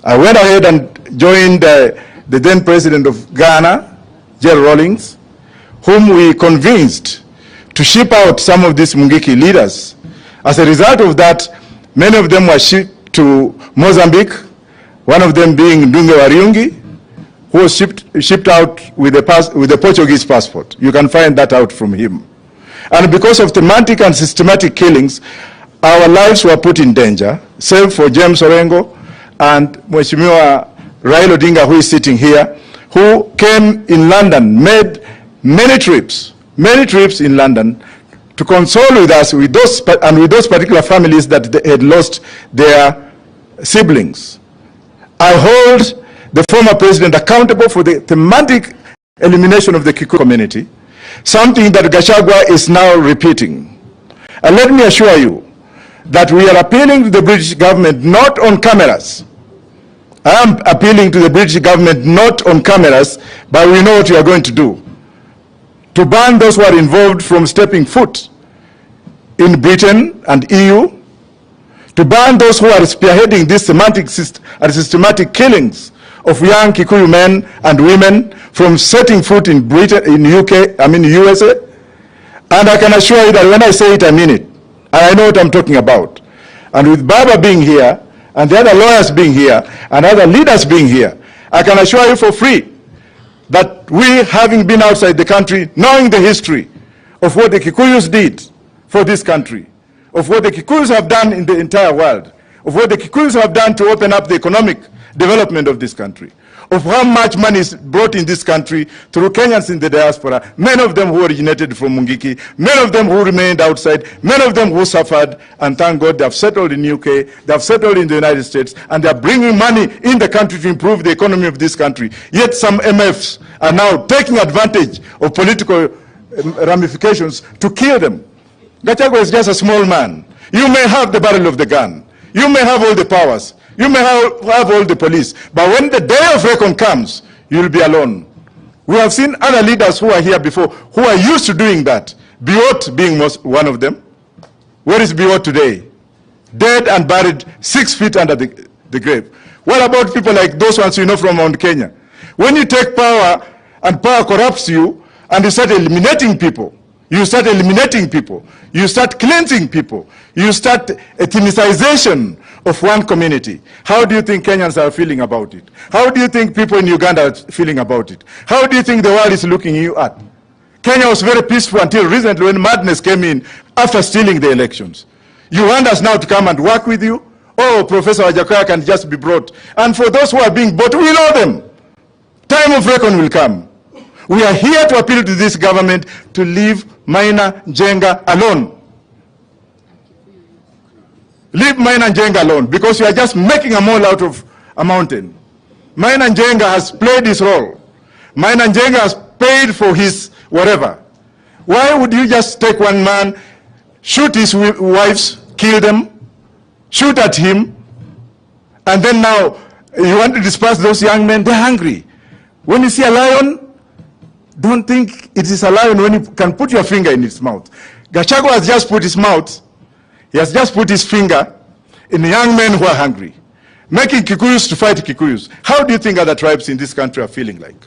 I went ahead and joined the then president of Ghana, Gerald Rawlings, whom we convinced to ship out some of these Mungiki leaders. As a result of that, many of them were shipped to Mozambique, one of them being Ndunge Wariungi, who was shipped out with a Portuguese passport. You can find that out from him. And because of thematic and systematic killings, our lives were put in danger, save for James Orengo and Mheshimiwa Raila Odinga, who is sitting here, who came in London, made many trips in London to console with us, with those particular families that they had lost their siblings. I hold the former president accountable for the thematic elimination of the Kikuyu community, something that Gachagua is now repeating. And let me assure you that we are appealing to the British government not on cameras. I am appealing to the British government not on cameras, but we know what we are going to do. To ban those who are involved from stepping foot in Britain and EU, to ban those who are spearheading these systematic killings of young Kikuyu men and women from setting foot in Britain, in USA. And I can assure you that when I say it, I mean it. And I know what I'm talking about. And with Baba being here, and the other lawyers being here, and other leaders being here, I can assure you for free that we, having been outside the country, knowing the history of what the Kikuyus did for this country, of what the Kikuyus have done in the entire world, of what the Kikuyus have done to open up the economic development of this country, of how much money is brought in this country through Kenyans in the diaspora, many of them who originated from Mungiki, many of them who remained outside, many of them who suffered, and thank God they have settled in UK, they have settled in the United States, and they are bringing money in the country to improve the economy of this country. Yet some MFs are now taking advantage of political ramifications to kill them. Gachagua is just a small man. You may have the barrel of the gun. You may have all the powers. You may have all the police, but when the day of reckoning comes, you'll be alone. We have seen other leaders who are here before, who are used to doing that. Biot being one of them. Where is Biot today? Dead and buried 6 feet under the grave. What about people like those ones you know from Mount Kenya? When you take power and power corrupts you and you start eliminating people, you start eliminating people, you start cleansing people, you start ethnicization of one community. How do you think Kenyans are feeling about it? How do you think people in Uganda are feeling about it? How do you think the world is looking you at? Kenya was very peaceful until recently when madness came in after stealing the elections. You want us now to come and work with you? Oh, Professor Wajackoyah can just be brought. And for those who are being bought, we know them. Time of reckoning will come. We are here to appeal to this government to leave Maina Njenga alone. Leave Maina Njenga alone, because you are just making a mole out of a mountain. Maina Njenga has played his role. Maina Njenga has paid for his whatever. Why would you just take one man, shoot his wives, kill them, shoot at him, and then now you want to disperse those young men? They're hungry. When you see a lion, don't think it is a lion when you can put your finger in its mouth. Gachagua has just put his mouth, he has just put his finger in young men who are hungry, making Kikuyus to fight Kikuyus. How do you think other tribes in this country are feeling like?